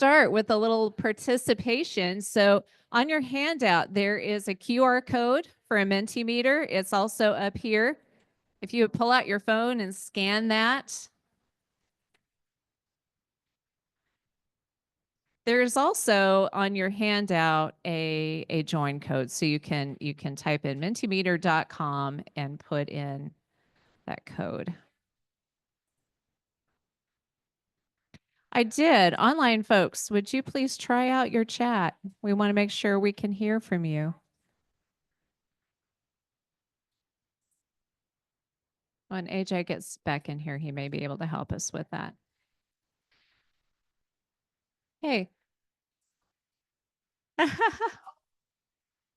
start with a little participation. So on your handout, there is a QR code for a Mentimeter. It's also up here. If you would pull out your phone and scan that. There's also on your handout a join code. So you can type in mentimeter.com and put in that code. I did. Online folks, would you please try out your chat? We want to make sure we can hear from you. When AJ gets back in here, he may be able to help us with that. Hey.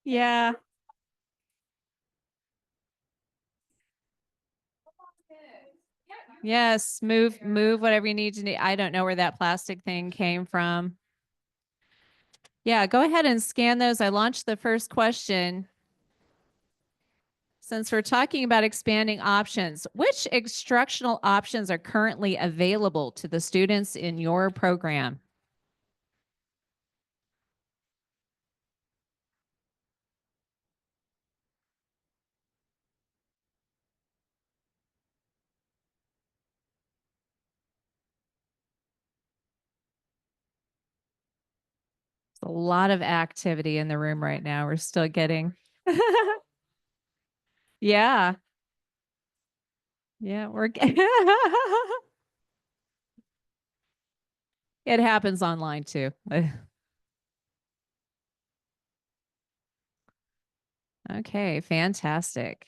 Yeah. Yes, move whatever you need to do. I don't know where that plastic thing came from. Yeah, go ahead and scan those. I launched the first question. Since we're talking about expanding options, which instructional options are currently available to the students in your program? There's a lot of activity in the room right now. We're still getting. Yeah. Yeah, we're it happens online too. Okay, fantastic.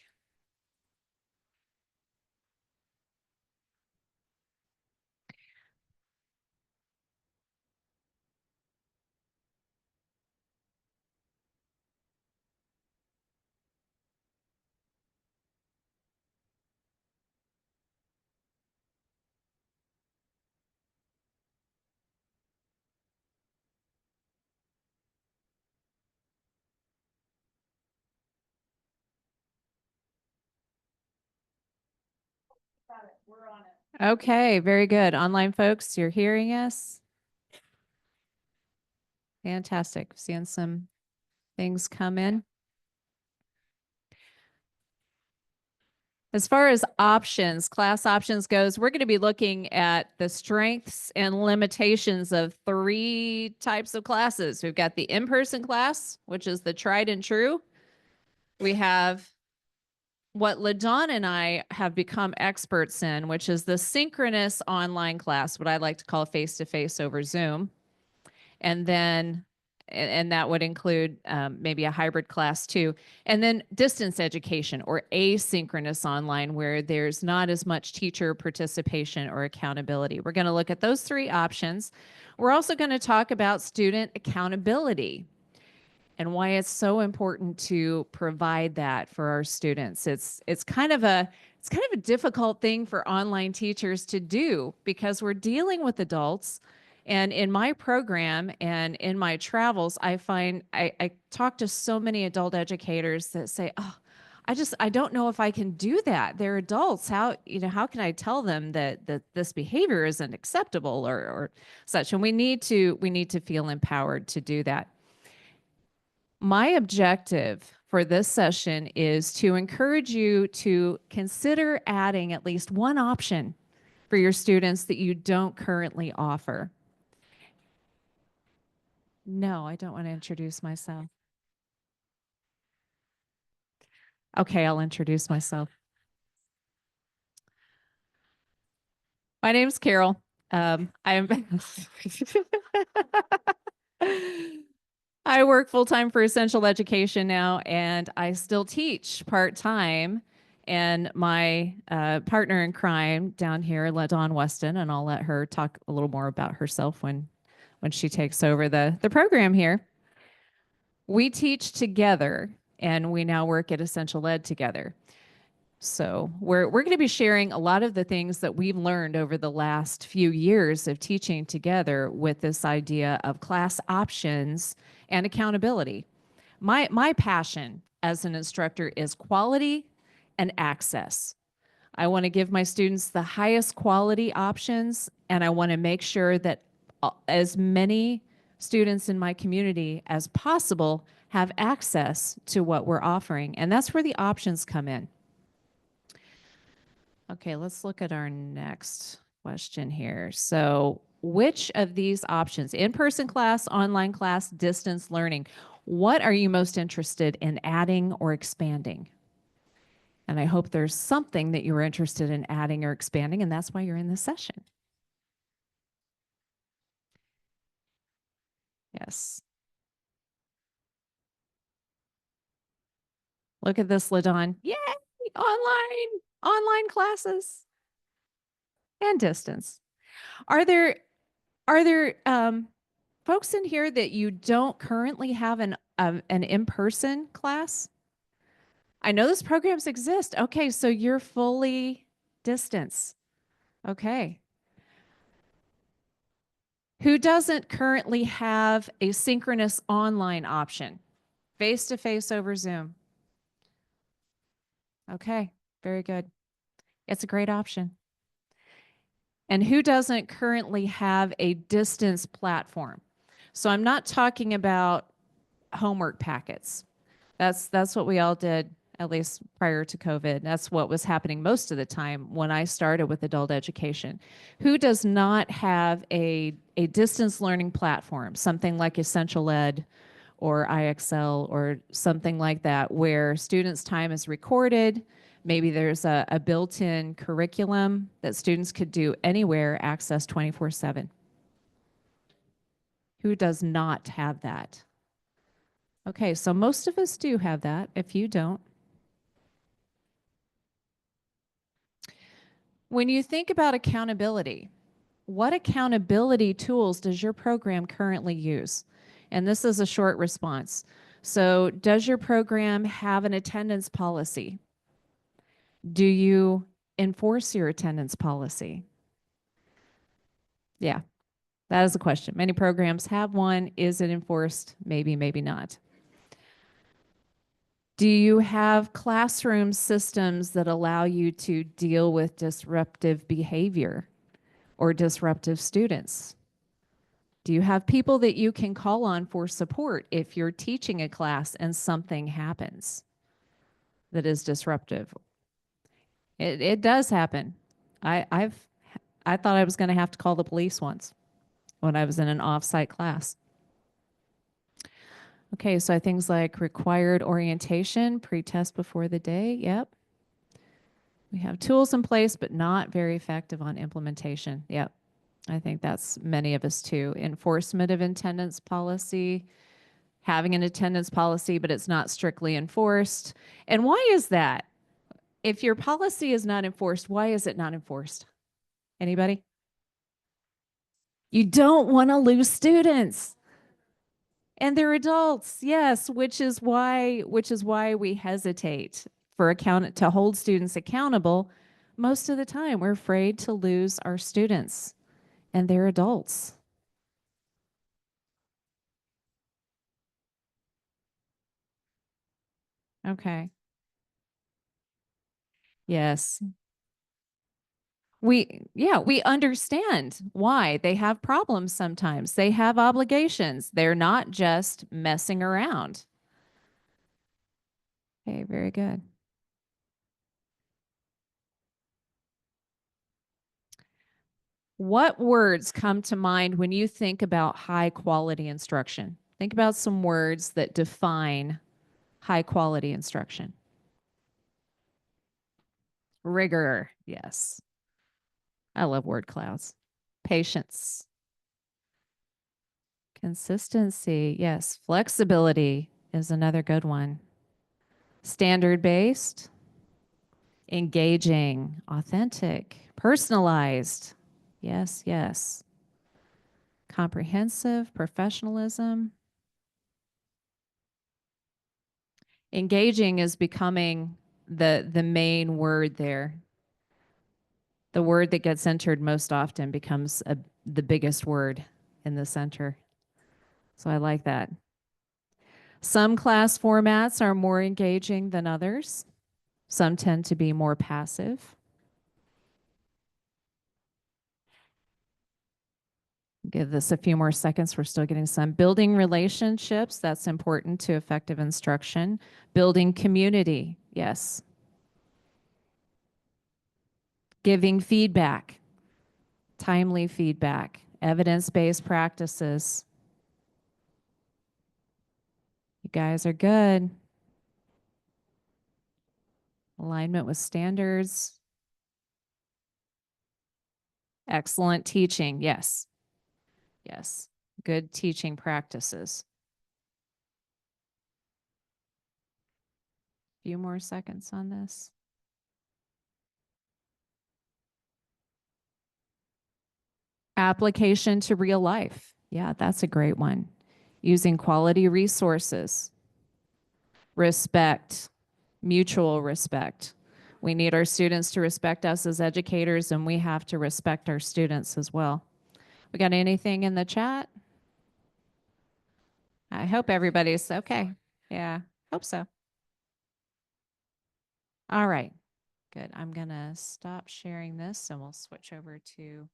Okay, very good. Online folks, you're hearing us? Fantastic. Seeing some things come in. As far as options, class options goes, we're going to be looking at the strengths and limitations of 3 types of classes. We've got the in-person class, which is the tried and true. We have what LaDawn and I have become experts in, which is the synchronous online class, what I like to call face-to-face over Zoom. And then that would include maybe a hybrid class too. And then distance education or asynchronous online, where there's not as much teacher participation or accountability. We're going to look at those 3 options. We're also going to talk about student accountability and why it's so important to provide that for our students. It's kind of a difficult thing for online teachers to do because we're dealing with adults. And in my program and in my travels, I find I talk to so many adult educators that say, "Oh, I don't know if I can do that. They're adults. How can I tell them that this behavior isn't acceptable or such?" And we need to feel empowered to do that. My objective for this session is to encourage you to consider adding at least one option for your students that you don't currently offer. No, I don't want to introduce myself. Okay, I'll introduce myself. My name's Carol. I work full-time for Essential Education now, and I still teach part-time. And my partner in crime down here, LaDawn Weston, and I'll let her talk a little more about herself when she takes over the program here. We teach together, and we now work at Essential Ed together. So we're going to be sharing a lot of the things that we've learned over the last few years of teaching together with this idea of class options and accountability. My passion as an instructor is quality and access. I want to give my students the highest quality options, and I want to make sure that as many students in my community as possible have access to what we're offering. And that's where the options come in. Okay, let's look at our next question here. So, which of these options, in-person class, online class, distance learning, what are you most interested in adding or expanding? And I hope there's something that you're interested in adding or expanding, and that's why you're in this session. Yes. Look at this, Ladon. Yay! Online classes and distance. Are there folks in here that you don't currently have an in-person class? I know those programs exist. Okay, so you're fully distance. Okay. Who doesn't currently have a synchronous online option? Face to face over Zoom. Okay, very good. It's a great option. And who doesn't currently have a distance platform? So I'm not talking about homework packets. That's what we all did, at least prior to COVID. That's what was happening most of the time when I started with adult education. Who does not have a distance learning platform, something like Essential Ed or IXL or something like that, where students' time is recorded? Maybe there's a built-in curriculum that students could do anywhere, access 24/7. Who does not have that? Okay, so most of us do have that. If you don't, when you think about accountability, what accountability tools does your program currently use? And this is a short response. So, does your program have an attendance policy? Do you enforce your attendance policy? Yeah, that is a question. Many programs have one. Is it enforced? Maybe, maybe not. Do you have classroom systems that allow you to deal with disruptive behavior or disruptive students? Do you have people that you can call on for support if you're teaching a class and something happens that is disruptive? It does happen. I've I thought I was going to have to call the police once when I was in an off-site class. Okay, so things like required orientation, pre-test before the day. Yep. We have tools in place, but not very effective on implementation. Yep. I think that's many of us too. Enforcement of attendance policy, having an attendance policy, but it's not strictly enforced. And why is that? If your policy is not enforced, why is it not enforced? Anybody? You don't want to lose students. And they're adults, yes, which is why we hesitate for account to hold students accountable. Most of the time, we're afraid to lose our students, and they're adults. Okay. Yes. We understand why they have problems sometimes. They have obligations. They're not just messing around. Okay, very good. What words come to mind when you think about high quality instruction? Think about some words that define high quality instruction. Rigor, yes. I love word clouds. Patience, consistency, yes. Flexibility is another good one. Standard based, engaging, authentic, personalized. Yes, yes. Comprehensive, professionalism. Engaging is becoming the main word there. The word that gets entered most often becomes the biggest word in the center. So I like that. Some class formats are more engaging than others. Some tend to be more passive. Give this a few more seconds. We're still getting some. Building relationships, that's important to effective instruction. Building community, yes. Giving feedback, timely feedback, evidence-based practices. You guys are good. Alignment with standards. Excellent teaching, yes. Yes, good teaching practices. Few more seconds on this. Application to real life. Yeah, that's a great one. Using quality resources. Respect, mutual respect. We need our students to respect us as educators, and we have to respect our students as well. We got anything in the chat? I hope everybody's okay. Yeah, hope so. All right, good. I'm going to stop sharing this and we'll switch over to.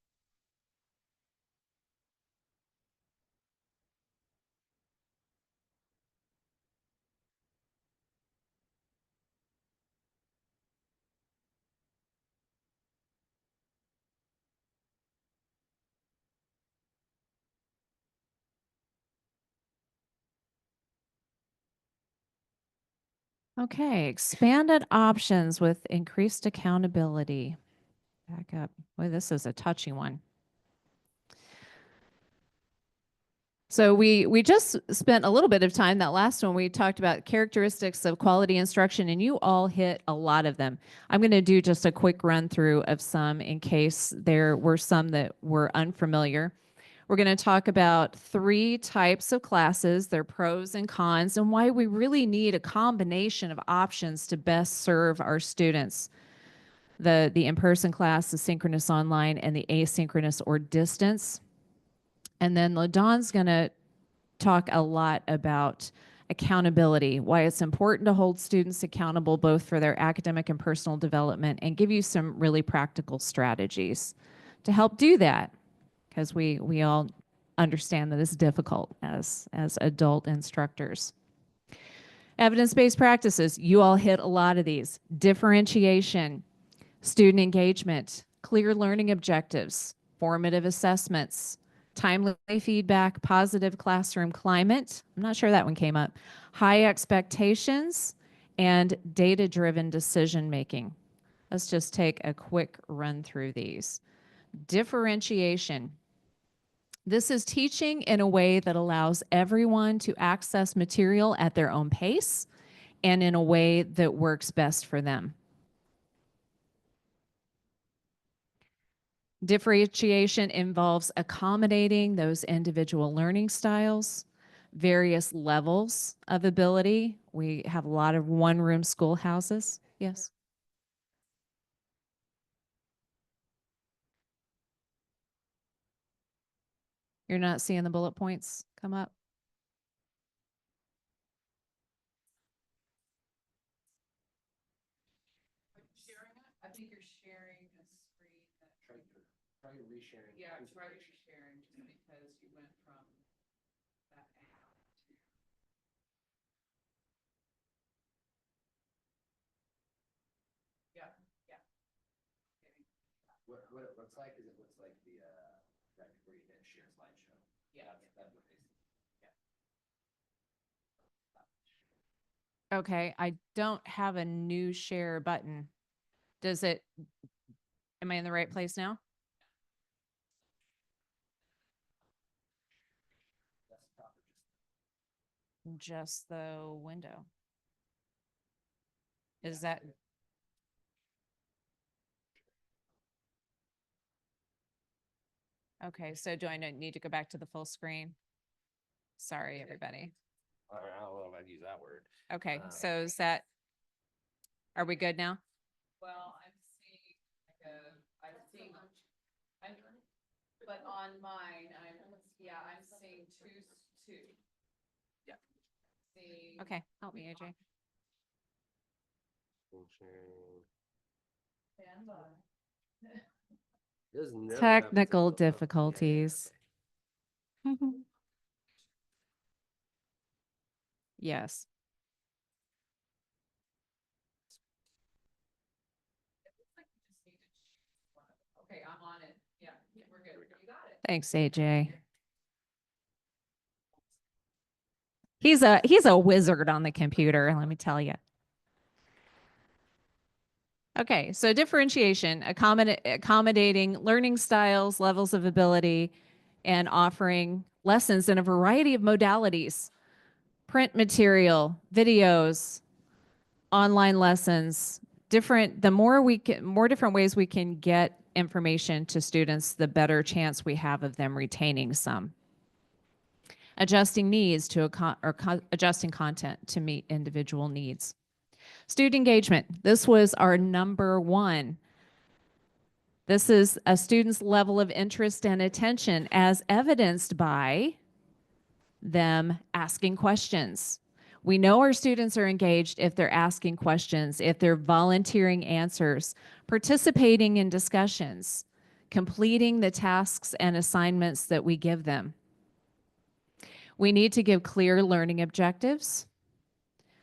Okay, expanded options with increased accountability. Back up. Boy, this is a touchy one. So we just spent a little bit of time, that last one, we talked about characteristics of quality instruction, and you all hit a lot of them. I'm going to do just a quick run through of some in case there were some that were unfamiliar. We're going to talk about 3 types of classes, their pros and cons, and why we really need a combination of options to best serve our students. The in-person class, the synchronous online, and the asynchronous or distance. And then LaDawn's going to talk a lot about accountability, why it's important to hold students accountable both for their academic and personal development, and give you some really practical strategies to help do that, because we all understand that it's difficult as adult instructors. Evidence-based practices, you all hit a lot of these. Differentiation, student engagement, clear learning objectives, formative assessments, timely feedback, positive classroom climate. I'm not sure that one came up. High expectations, and data-driven decision making. Let's just take a quick run through these. Differentiation. This is teaching in a way that allows everyone to access material at their own pace and in a way that works best for them. Differentiation involves accommodating those individual learning styles, various levels of ability. We have a lot of one-room schoolhouses. Yes. You're not seeing the bullet points come up? I think you're sharing a screen. Try resharing. Yeah, try resharing just because you went from that app to. Yeah, yeah. What it looks like is it looks like the that where you hit share slideshow. Yeah, that's what it is. Yeah. Okay, I don't have a new share button. Does it? Am I in the right place now? Just the window. Is that? Okay, so do I need to go back to the full screen? Sorry, everybody. I don't know if I'd use that word. Okay, so is that, are we good now? Well, I'm seeing, but on mine, I'm seeing two. Yeah. Okay, help me, AJ. Technical difficulties. Yes. Okay, I'm on it. Yeah, we're good. You got it. Thanks, AJ. He's a wizard on the computer, let me tell you. Okay, so differentiation, accommodating learning styles, levels of ability, and offering lessons in a variety of modalities, print material, videos, online lessons, more different ways we can get information to students, the better chance we have of them retaining some. Adjusting needs adjusting content to meet individual needs. Student engagement. This was our number one. This is a student's level of interest and attention as evidenced by them asking questions. We know our students are engaged if they're asking questions, if they're volunteering answers, participating in discussions, completing the tasks and assignments that we give them. We need to give clear learning objectives,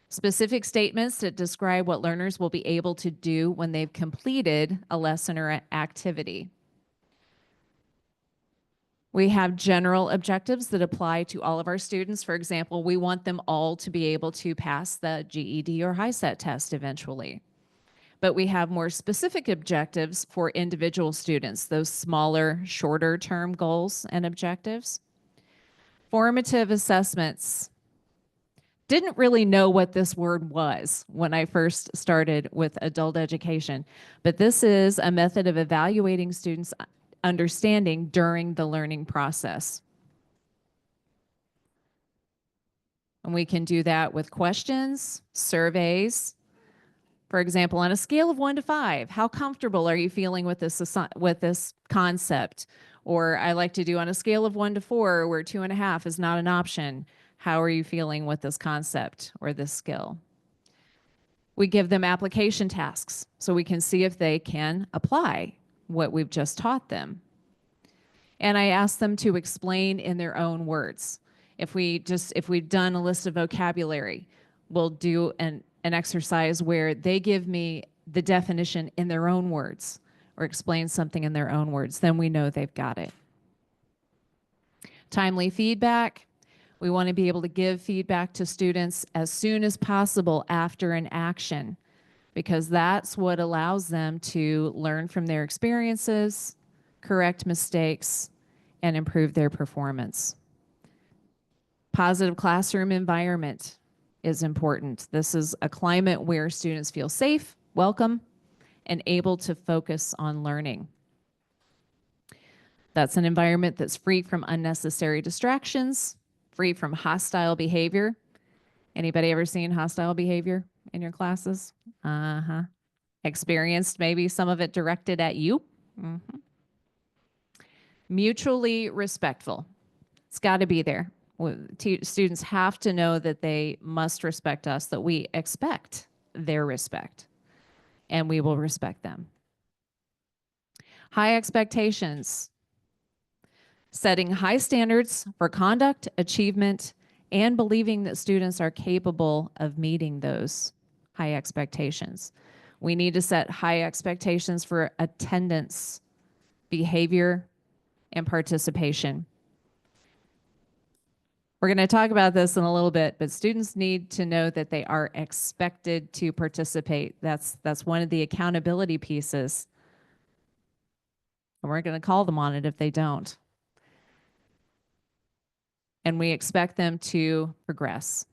specific statements that describe what learners will be able to do when they've completed a lesson or activity. We have general objectives that apply to all of our students. For example, we want them all to be able to pass the GED or HiSET test eventually. But we have more specific objectives for individual students, those smaller, shorter term goals and objectives. Formative assessments. Didn't really know what this word was when I first started with adult education, but this is a method of evaluating students' understanding during the learning process. And we can do that with questions, surveys. For example, on a scale of 1 to 5, how comfortable are you feeling with this concept? Or I like to do on a scale of 1 to 4, where 2.5 is not an option. How are you feeling with this concept or this skill? We give them application tasks so we can see if they can apply what we've just taught them. And I ask them to explain in their own words. If we've done a list of vocabulary, we'll do an exercise where they give me the definition in their own words or explain something in their own words. Then we know they've got it. Timely feedback. We want to be able to give feedback to students as soon as possible after an action, because that's what allows them to learn from their experiences, correct mistakes, and improve their performance. Positive classroom environment is important. This is a climate where students feel safe, welcome, and able to focus on learning. That's an environment that's free from unnecessary distractions, free from hostile behavior. Anybody ever seen hostile behavior in your classes? Uh-huh. Experienced maybe some of it directed at you? Mm-hmm. Mutually respectful. It's got to be there. Students have to know that they must respect us, that we expect their respect, and we will respect them. High expectations. Setting high standards for conduct, achievement, and believing that students are capable of meeting those high expectations. We need to set high expectations for attendance, behavior, and participation. We're going to talk about this in a little bit, but students need to know that they are expected to participate. That's one of the accountability pieces. And we're going to call them on it if they don't. And we expect them to progress.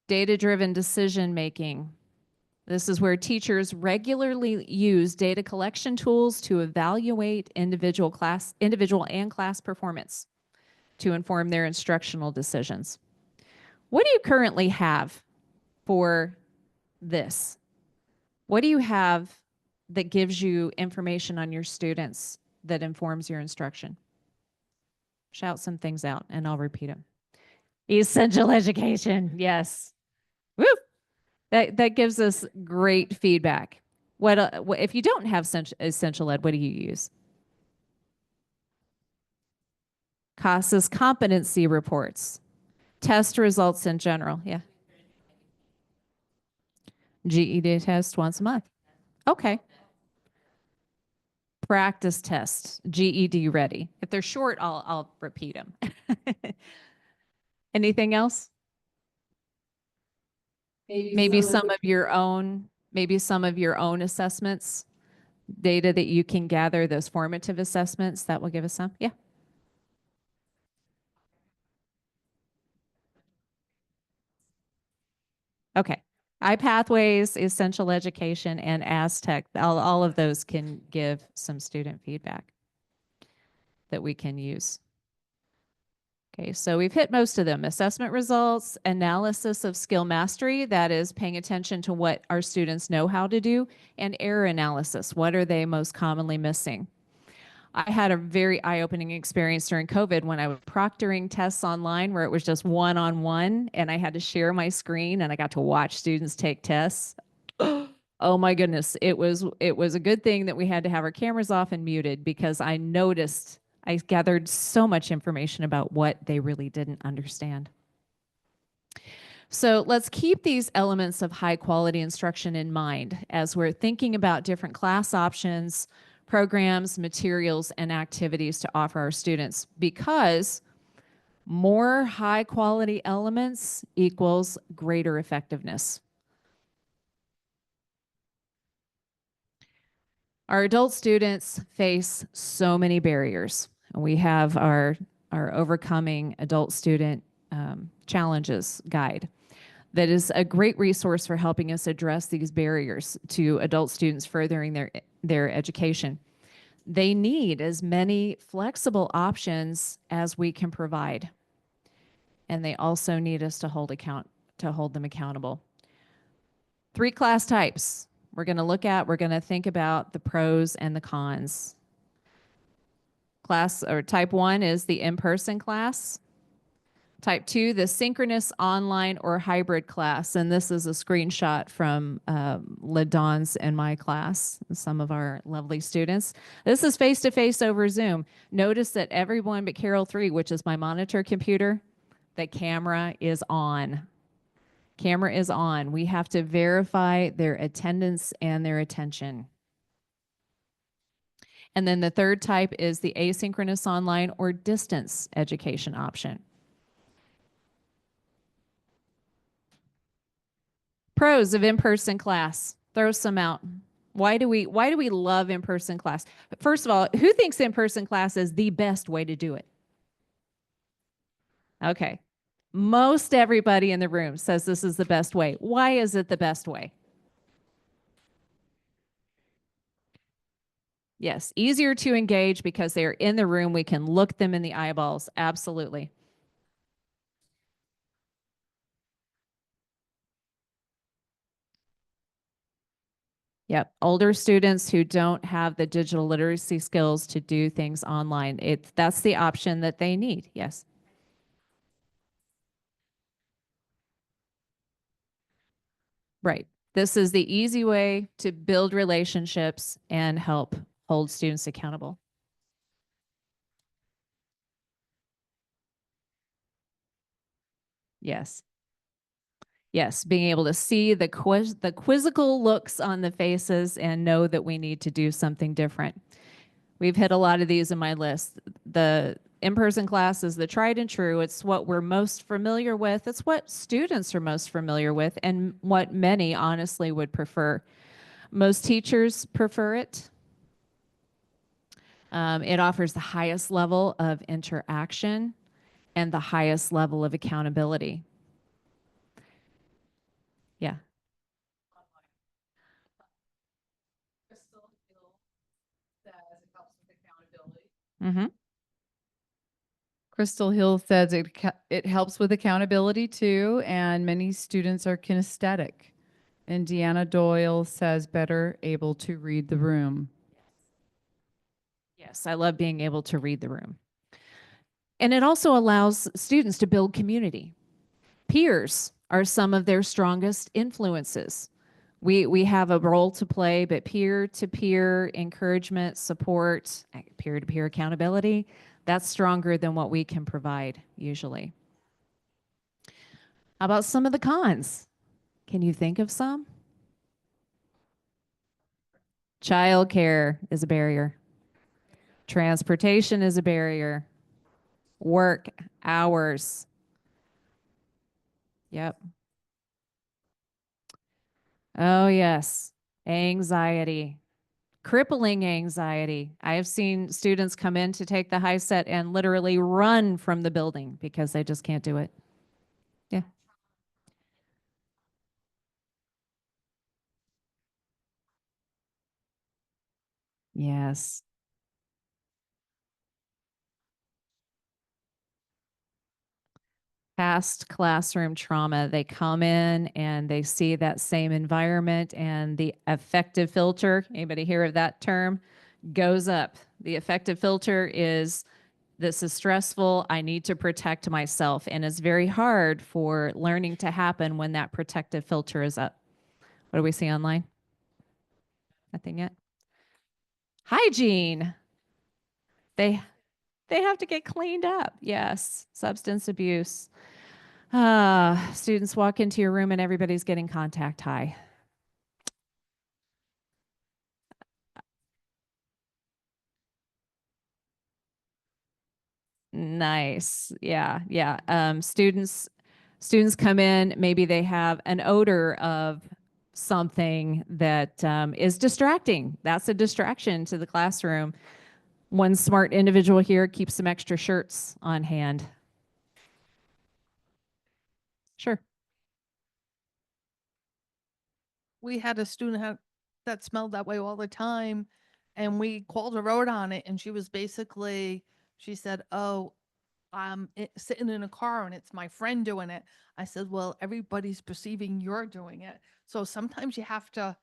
Data-driven decision making. This is where teachers regularly use data collection tools to evaluate individual and class performance to inform their instructional decisions. What do you currently have for this? What do you have that gives you information on your students that informs your instruction? Shout some things out and I'll repeat them. Essential education, yes. Woo! That gives us great feedback. What if you don't have essential ed, what do you use? CASA's competency reports, test results in general. Yeah. GED test once a month. Okay. Practice tests, GED ready. If they're short, I'll repeat them. Anything else? Maybe some of your own assessments, data that you can gather, those formative assessments, that will give us some. Yeah. Okay. iPathways, Essential Education, and Aztec, all of those can give some student feedback that we can use. Okay, so we've hit most of them. Assessment results, analysis of skill mastery, that is paying attention to what our students know how to do, and error analysis, what are they most commonly missing? I had a very eye-opening experience during COVID when I was proctoring tests online where it was just one-on-one and I had to share my screen and I got to watch students take tests. Oh my goodness, it was a good thing that we had to have our cameras off and muted because I gathered so much information about what they really didn't understand. So let's keep these elements of high quality instruction in mind as we're thinking about different class options, programs, materials, and activities to offer our students, because more high quality elements equals greater effectiveness. Our adult students face so many barriers. We have our Overcoming Adult Student Challenges guide that is a great resource for helping us address these barriers to adult students furthering their education. They need as many flexible options as we can provide. And they also need us to hold them accountable. 3 class types we're going to think about the pros and the cons. Type 1 is the in-person class. Type 2, the synchronous online or hybrid class. And this is a screenshot from LaDawn's and my class, some of our lovely students. This is face-to-face over Zoom. Notice that everyone but Carol 3, which is my monitor computer, the camera is on. Camera is on. We have to verify their attendance and their attention. And then the third type is the asynchronous online or distance education option. Pros of in-person class. Throw some out. Why do we love in-person class? First of all, who thinks in-person class is the best way to do it? Okay. Most everybody in the room says this is the best way. Why is it the best way? Yes, easier to engage because they're in the room. We can look them in the eyeballs. Absolutely. Yep. Older students who don't have the digital literacy skills to do things online. That's the option that they need. Yes. Right. This is the easy way to build relationships and help hold students accountable. Yes. Yes, being able to see the quizzical looks on the faces and know that we need to do something different. We've hit a lot of these in my list. The in-person class is the tried and true. It's what we're most familiar with. It's what students are most familiar with and what many honestly would prefer. Most teachers prefer it. It offers the highest level of interaction and the highest level of accountability. Yeah. Mm-hmm. Crystal Hill says it helps with accountability too, and many students are kinesthetic. And Deanna Doyle says better able to read the room. Yes, I love being able to read the room. And it also allows students to build community. Peers are some of their strongest influences. We have a role to play, but peer-to-peer encouragement, support, peer-to-peer accountability, That's stronger than what we can provide usually. How about some of the cons? Can you think of some? Childcare is a barrier. Transportation is a barrier. Work hours. Yep. Oh, yes. Anxiety, crippling anxiety. I have seen students come in to take the high set and literally run from the building because they just can't do it. Yeah. Yes. Past classroom trauma. They come in and they see that same environment and the affective filter, anybody hear of that term, goes up. The affective filter is this is stressful. I need to protect myself. And it's very hard for learning to happen when that protective filter is up. What do we see online? Nothing yet. Hygiene. They they have to get cleaned up. Yes. Substance abuse. Students walk into your room and everybody's getting contact high. Nice. Yeah, yeah. Students come in, maybe they have an odor of something that is distracting. That's a distraction to the classroom. One smart individual here keeps some extra shirts on hand. Sure. We had a student that smelled that way all the time, and we called her out on it, and she was basically, she said, "Oh, I'm sitting in a car and it's my friend doing it." I said, "Well, everybody's perceiving you're doing it, so sometimes you have to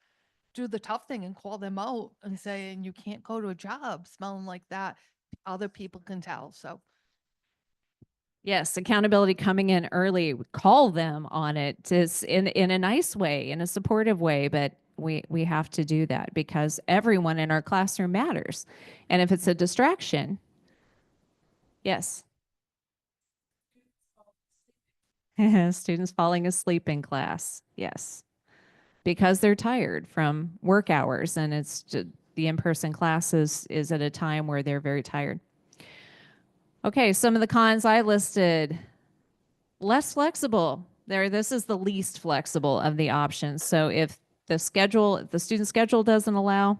do the tough thing and call them out and say, and you can't go to a job smelling like that. Other people can tell." So Yes, accountability coming in early, call them on it is in a nice way, in a supportive way, but we have to do that because everyone in our classroom matters. And if it's a distraction, yes. Students falling asleep in class. Yes. Because they're tired from work hours and it's just, the in-person class is at a time where they're very tired. Okay, some of the cons I listed. Less flexible. There, this is the least flexible of the options. So if the student schedule doesn't allow,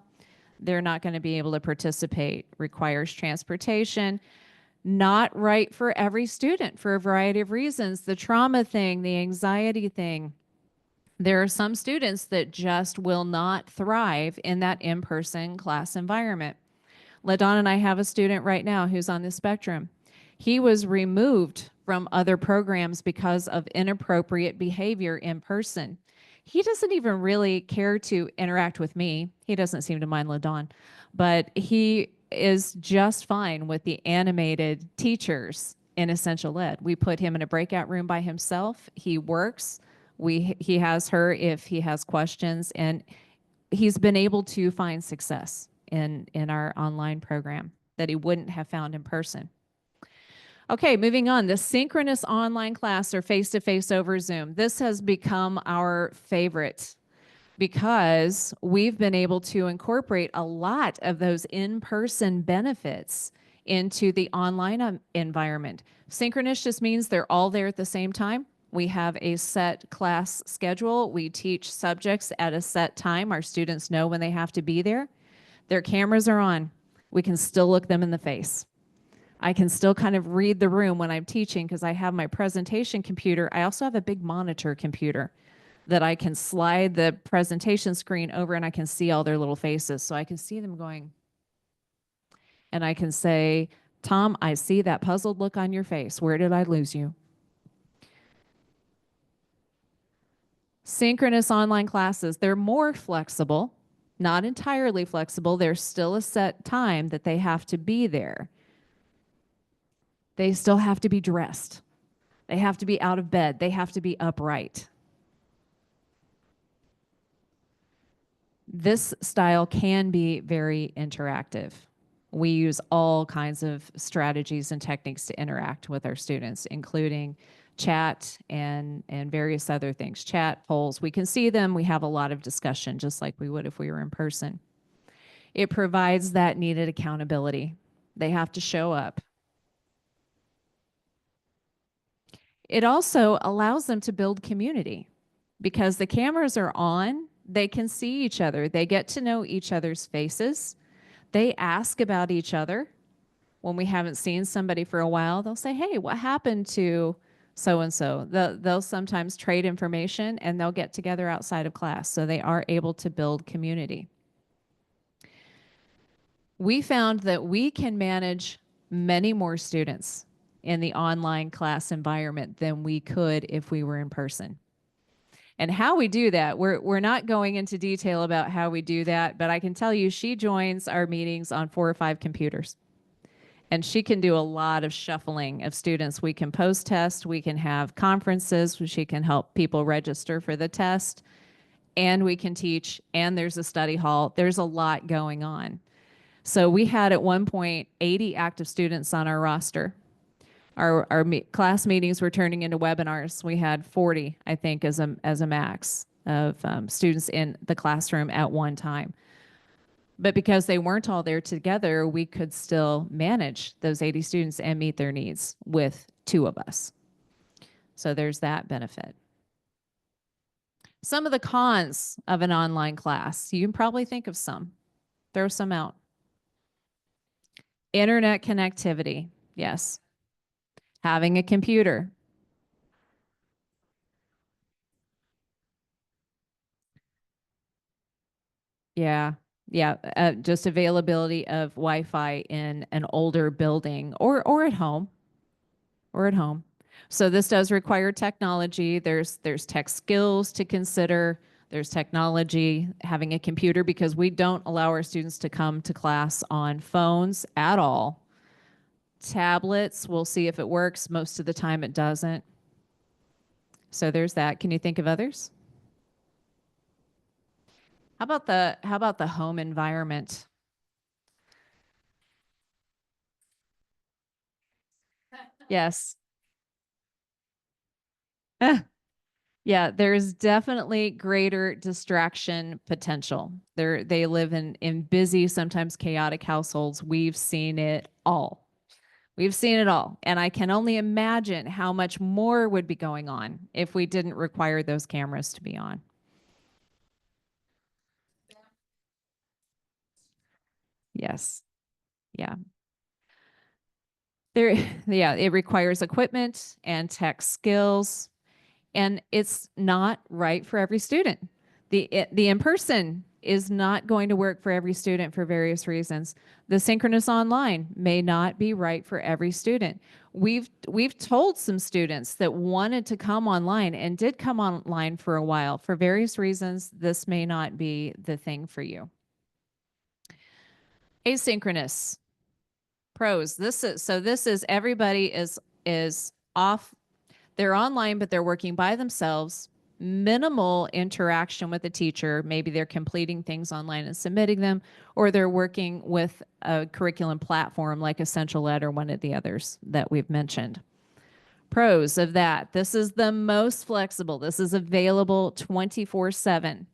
they're not going to be able to participate. Requires transportation. Not right for every student for a variety of reasons. The trauma thing, the anxiety thing. There are some students that just will not thrive in that in-person class environment. LaDon and I have a student right now who's on the spectrum. He was removed from other programs because of inappropriate behavior in person. He doesn't even really care to interact with me. He doesn't seem to mind LaDon, but he is just fine with the animated teachers in essential ed. We put him in a breakout room by himself. He works. He has her if he has questions, and he's been able to find success in our online program that he wouldn't have found in person. Okay, moving on. The synchronous online class or face-to-face over Zoom. This has become our favorite because we've been able to incorporate a lot of those in-person benefits into the online environment. Synchronous just means they're all there at the same time. We have a set class schedule. We teach subjects at a set time. Our students know when they have to be there. Their cameras are on. We can still look them in the face. I can still kind of read the room when I'm teaching because I have my presentation computer. I also have a big monitor computer that I can slide the presentation screen over and I can see all their little faces. So I can see them going. And I can say, "Tom, I see that puzzled look on your face. Where did I lose you?" Synchronous online classes, they're more flexible, not entirely flexible. There's still a set time that they have to be there. They still have to be dressed. They have to be out of bed. They have to be upright. This style can be very interactive. We use all kinds of strategies and techniques to interact with our students, including chat and various other things, chat, polls. We can see them. We have a lot of discussion, just like we would if we were in person. It provides that needed accountability. They have to show up. It also allows them to build community because the cameras are on. They can see each other. They get to know each other's faces. They ask about each other. When we haven't seen somebody for a while, they'll say, hey, what happened to so and so? They'll sometimes trade information and they'll get together outside of class. So they are able to build community. We found that we can manage many more students in the online class environment than we could if we were in person. And how we do that, we're not going into detail about how we do that, but I can tell you she joins our meetings on 4 or 5 computers. And she can do a lot of shuffling of students. We can post test, we can have conferences, she can help people register for the test, and we can teach, and there's a study hall. There's a lot going on. So we had at one point 80 active students on our roster. Our class meetings were turning into webinars. We had 40, I think, as a max of students in the classroom at one time. But because they weren't all there together, we could still manage those 80 students and meet their needs with 2 of us. So there's that benefit. Some of the cons of an online class, you can probably think of some. Throw some out. Internet connectivity, yes. Having a computer. Yeah. Yeah, just availability of Wi-Fi in an older building or at home. Or at home. So this does require technology. There's tech skills to consider. There's technology, having a computer, because we don't allow our students to come to class on phones at all. Tablets, we'll see if it works. Most of the time it doesn't. So there's that. Can you think of others? How about the home environment? Yes. Yeah, there's definitely greater distraction potential. They live in busy, sometimes chaotic households. We've seen it all. We've seen it all. And I can only imagine how much more would be going on if we didn't require those cameras to be on. Yes. Yeah. There, yeah, it requires equipment and tech skills, and it's not right for every student. The in-person is not going to work for every student for various reasons. The synchronous online may not be right for every student. We've told some students that wanted to come online and did come online for a while. For various reasons, this may not be the thing for you. Asynchronous. Pros. This is everybody is off. They're online, but they're working by themselves. Minimal interaction with the teacher. Maybe they're completing things online and submitting them, or they're working with a curriculum platform like Essential Ed or one of the others that we've mentioned. Pros of that. This is the most flexible. This is available 24/7.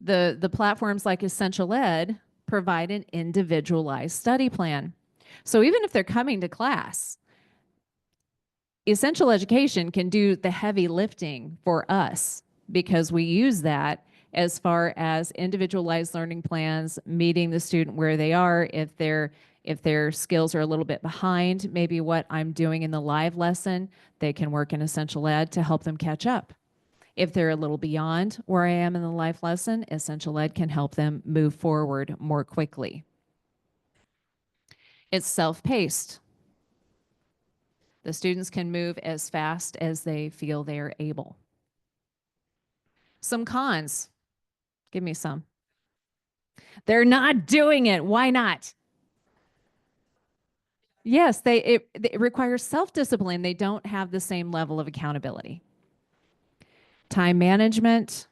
The platforms like Essential Ed provide an individualized study plan. So even if they're coming to class, Essential Education can do the heavy lifting for us because we use that as far as individualized learning plans, meeting the student where they are. If their skills are a little bit behind maybe what I'm doing in the live lesson, they can work in Essential Ed to help them catch up. If they're a little beyond where I am in the life lesson, Essential Ed can help them move forward more quickly. It's self-paced. The students can move as fast as they feel they are able. Some cons. Give me some. They're not doing it. Why not? Yes, it requires self-discipline. They don't have the same level of accountability. Time management.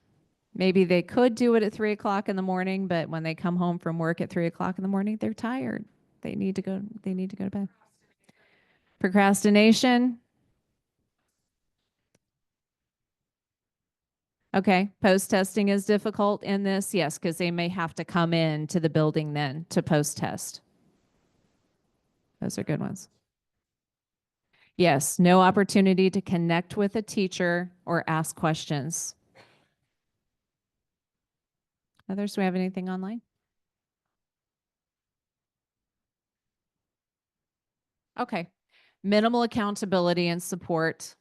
Maybe they could do it at 3 o'clock in the morning, but when they come home from work at 3 o'clock in the morning, they're tired. They need to go to bed. Procrastination. Okay. Post testing is difficult in this. Yes, because they may have to come in to the building then to post test. Those are good ones. Yes. No opportunity to connect with a teacher or ask questions. Others, do we have anything online? Okay. Minimal accountability and support.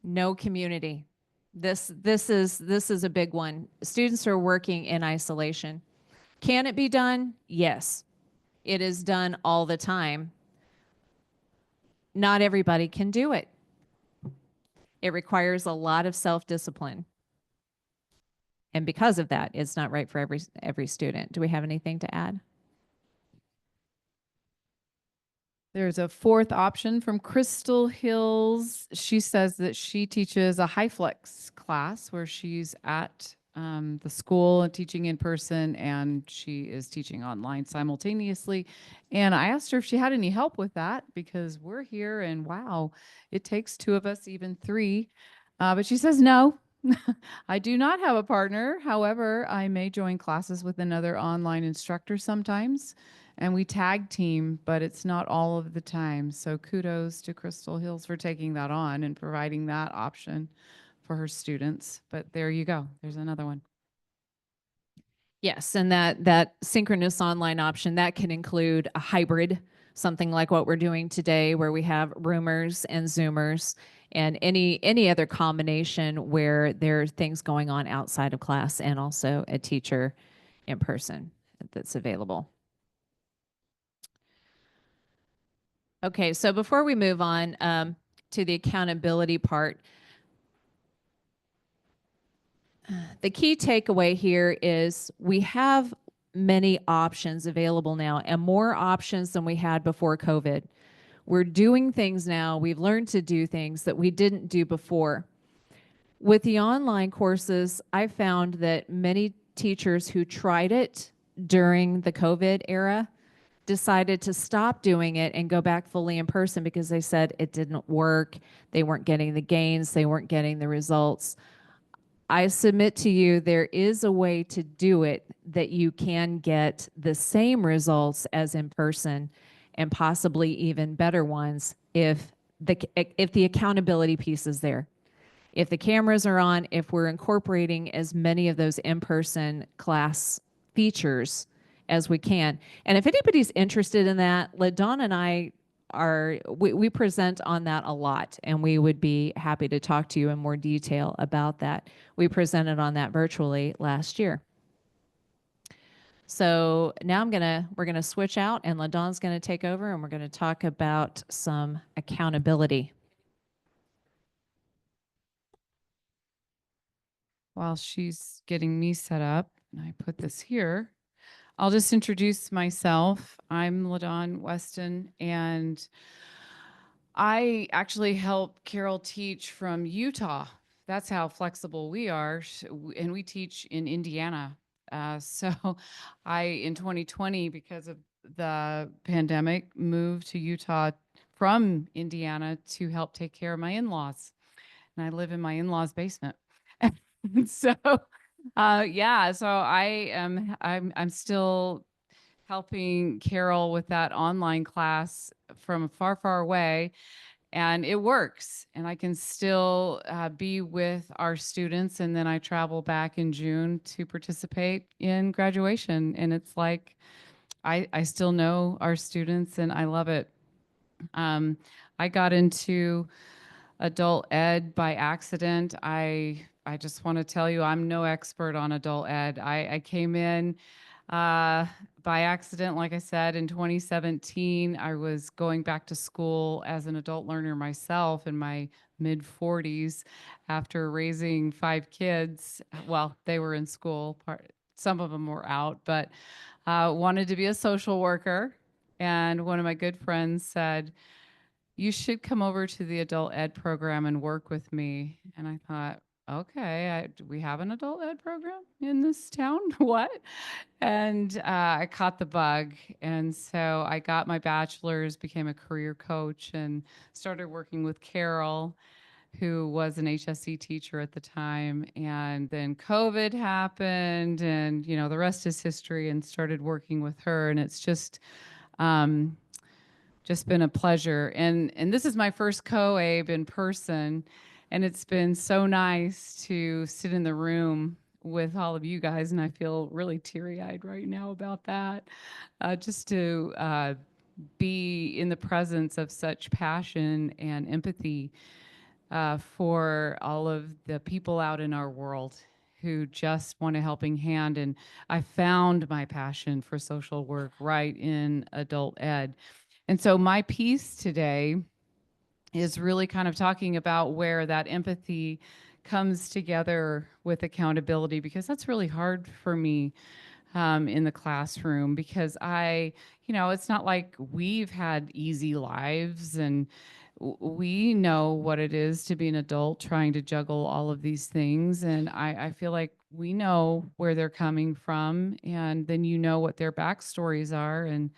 No community. This is a big one. Students are working in isolation. Can it be done? Yes. It is done all the time. Not everybody can do it. It requires a lot of self-discipline. And because of that, it's not right for every student. Do we have anything to add? There's a fourth option from Crystal Hills. She says that she teaches a high flex class where she's at the school and teaching in person, and she is teaching online simultaneously. And I asked her if she had any help with that because we're here and wow, it takes two of us, even three. But she says no. I do not have a partner. However, I may join classes with another online instructor sometimes, and we tag team, but it's not all of the time. So kudos to Crystal Hills for taking that on and providing that option for her students. But there you go. There's another one. Yes, and that synchronous online option that can include a hybrid, something like what we're doing today, where we have roomers and Zoomers, and any other combination where there are things going on outside of class, and also a teacher in person that's available. Okay, so before we move on to the accountability part, the key takeaway here is we have many options available now and more options than we had before COVID. We're doing things now. We've learned to do things that we didn't do before. With the online courses, I found that many teachers who tried it during the COVID era decided to stop doing it and go back fully in person because they said it didn't work. They weren't getting the gains. They weren't getting the results. I submit to you there is a way to do it that you can get the same results as in person and possibly even better ones if the accountability piece is there. If the cameras are on, if we're incorporating as many of those in-person class features as we can. And if anybody's interested in that, LaDawn and I we present on that a lot, and we would be happy to talk to you in more detail about that. We presented on that virtually last year. So now we're gonna switch out, and LaDawn's gonna take over, and we're gonna talk about some accountability. While she's getting me set up, and I put this here, I'll just introduce myself. I'm LaDawn Weston, and I actually help Carol teach from Utah. That's how flexible we are. And we teach in Indiana. So in 2020, because of the pandemic, moved to Utah from Indiana to help take care of my in-laws. And I live in my in-laws' basement. So, yeah, so I'm still helping Carol with that online class from far, far away. And it works. And I can still be with our students. And then I travel back in June to participate in graduation. And it's like, I still know our students and I love it. I got into adult ed by accident. I just want to tell you, I'm no expert on adult ed. I came in by accident, like I said, in 2017. I was going back to school as an adult learner myself in my mid 40s after raising 5 kids. Well, they were in school, some of them were out, but wanted to be a social worker. And one of my good friends said, you should come over to the adult ed program and work with me. And I thought, okay, do we have an adult ed program in this town? What? And I caught the bug. And so I got my bachelor's, became a career coach, and started working with Carol, who was an HSE teacher at the time. And then COVID happened, and, you know, the rest is history, and started working with her. And it's um, just been a pleasure. And this is my first co-abe in person, and it's been so nice to sit in the room with all of you guys, and I feel really teary-eyed right now about that. Just to be in the presence of such passion and empathy for all of the people out in our world who just want a helping hand. And I found my passion for social work right in adult ed. And so my piece today is really kind of talking about where that empathy comes together with accountability, because that's really hard for me in the classroom, because it's not like we've had easy lives, and we know what it is to be an adult trying to juggle all of these things. And I feel like we know where they're coming from, and then you know what their backstories are. And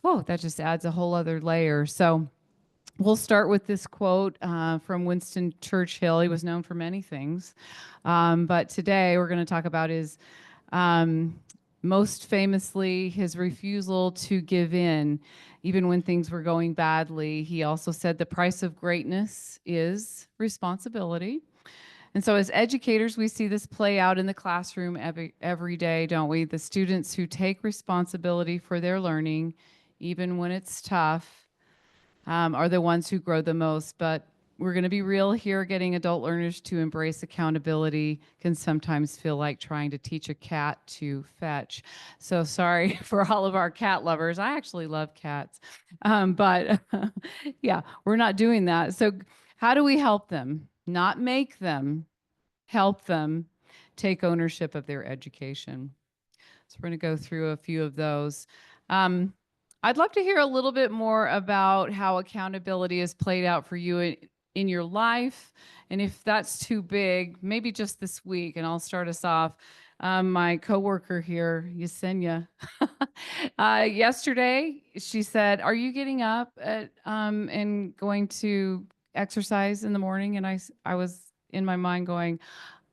whoa, that just adds a whole other layer. So we'll start with this quote from Winston Churchill. He was known for many things, but today we're going to talk about his most famously his refusal to give in, even when things were going badly. He also said the price of greatness is responsibility. And so, as educators, we see this play out in the classroom every day, don't we? The students who take responsibility for their learning, even when it's tough, are the ones who grow the most. But we're going to be real here. Getting adult learners to embrace accountability can sometimes feel like trying to teach a cat to fetch. So sorry for all of our cat lovers. I actually love cats. But yeah, we're not doing that. So, how do we help them? Not make them, help them take ownership of their education. So we're going to go through a few of those. I'd love to hear a little bit more about how accountability is played out for you in your life. And if that's too big, maybe just this week. And I'll start us off. My coworker here, Yesenia, yesterday she said, "Are you getting up and going to exercise in the morning?" And I was in my mind going,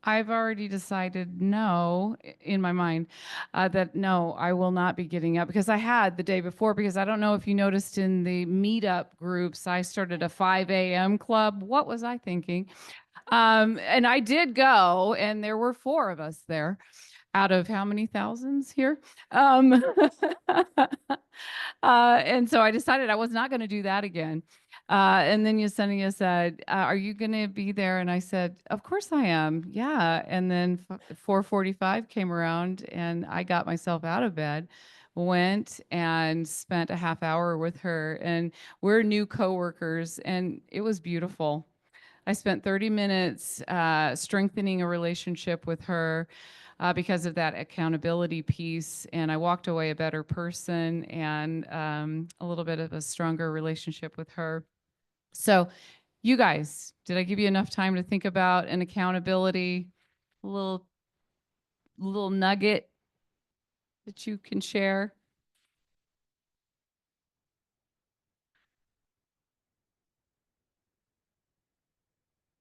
I've already decided no, in my mind, that no, I will not be getting up, because I had the day before, because I don't know if you noticed in the meetup groups, I started a 5 a.m. club. What was I thinking? And I did go, and there were 4 of us there out of how many thousands here? Um, and so I decided I was not going to do that again. And then Yesenia said, "Are you going to be there?" And I said, "Of course I am. Yeah." And then 4:45 came around, and I got myself out of bed, went and spent a half hour with her. And we're new coworkers, and it was beautiful. I spent 30 minutes strengthening a relationship with her because of that accountability piece. And I walked away a better person, and a little bit of a stronger relationship with her. So, you guys, did I give you enough time to think about an accountability little nugget that you can share?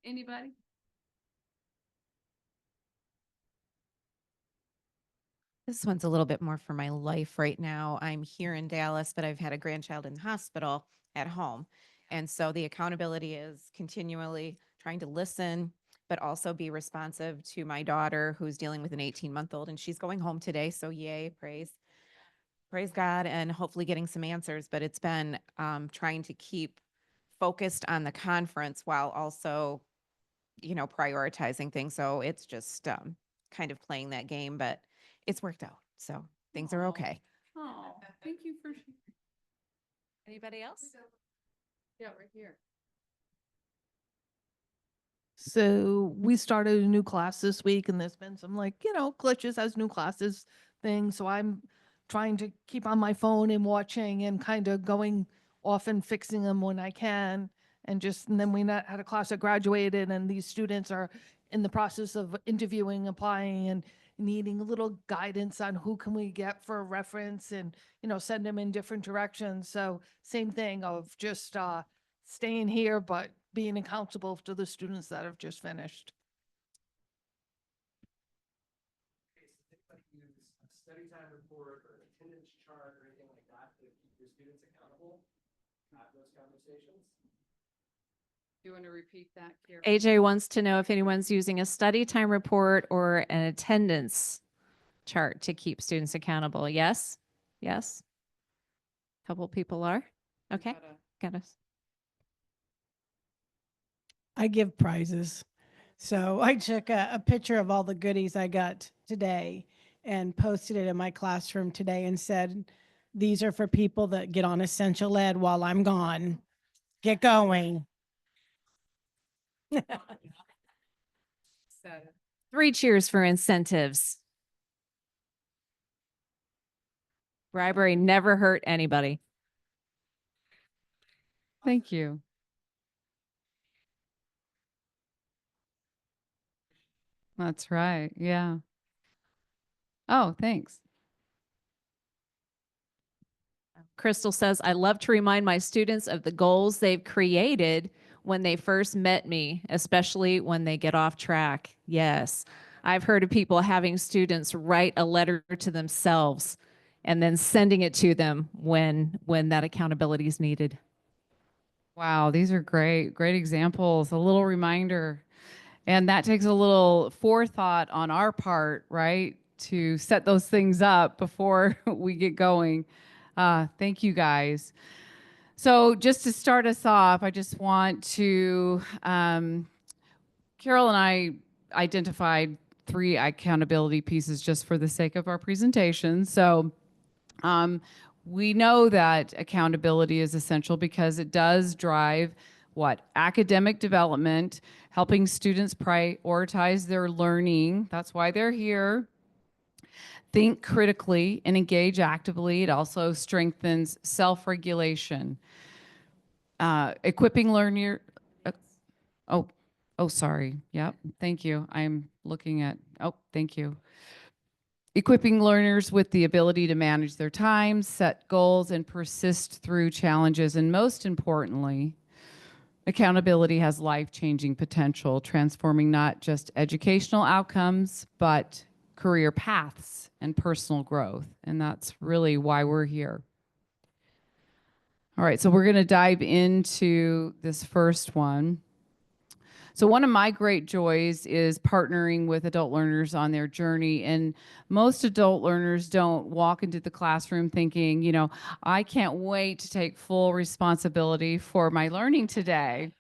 Anybody? This one's a little bit more for my life right now. I'm here in Dallas, but I've had a grandchild in the hospital at home. And so the accountability is continually trying to listen, but also be responsive to my daughter who's dealing with an 18-month-old, and she's going home today. So yay, praise God, and hopefully getting some answers. But it's been trying to keep focused on the conference while also, prioritizing things. So it's just kind of playing that game, but it's worked out. So things are okay. Oh, thank you for sharing. Anybody else? Yeah, right here. So we started a new class this week, and there's been some glitches as new classes things. So I'm trying to keep on my phone and watching and kind of going off and fixing them when I can. and then we had a class that graduated, and these students are in the process of interviewing, applying, and needing a little guidance on who can we get for a reference, and send them in different directions. So same thing of just staying here, but being accountable to the students that have just finished. Use a study time report or an attendance chart or anything like that to keep your students accountable at those conversations? You want to repeat that, Kira? AJ wants to know if anyone's using a study time report or an attendance chart to keep students accountable. Yes? Yes? Couple people are. Okay. Got us. I give prizes. So I took a picture of all the goodies I got today and posted it in my classroom today and said, these are for people that get on essential ed while I'm gone. Get going. 3 cheers for incentives. Bribery never hurt anybody. Thank you. That's right. Yeah. Oh, thanks. Crystal says, I love to remind my students of the goals they've created when they first met me, especially when they get off track. Yes. I've heard of people having students write a letter to themselves and then sending it to them when that accountability is needed. Wow, these are great examples. A little reminder. And that takes a little forethought on our part, right? To set those things up before we get going. Thank you guys. So just to start us off, I just want to, Carol and I identified 3 accountability pieces just for the sake of our presentation. So we know that accountability is essential because it does drive what? Academic development, helping students prioritize their learning. That's why they're here. Think critically and engage actively. It also strengthens self-regulation. Equipping learner. Sorry. Yep. Thank you. I'm looking at. Oh, thank you. Equipping learners with the ability to manage their time, set goals, and persist through challenges. And most importantly, accountability has life-changing potential, transforming not just educational outcomes, but career paths and personal growth. And that's really why we're here. All right, so we're going to dive into this first one. So one of my great joys is partnering with adult learners on their journey. And most adult learners don't walk into the classroom thinking, I can't wait to take full responsibility for my learning today.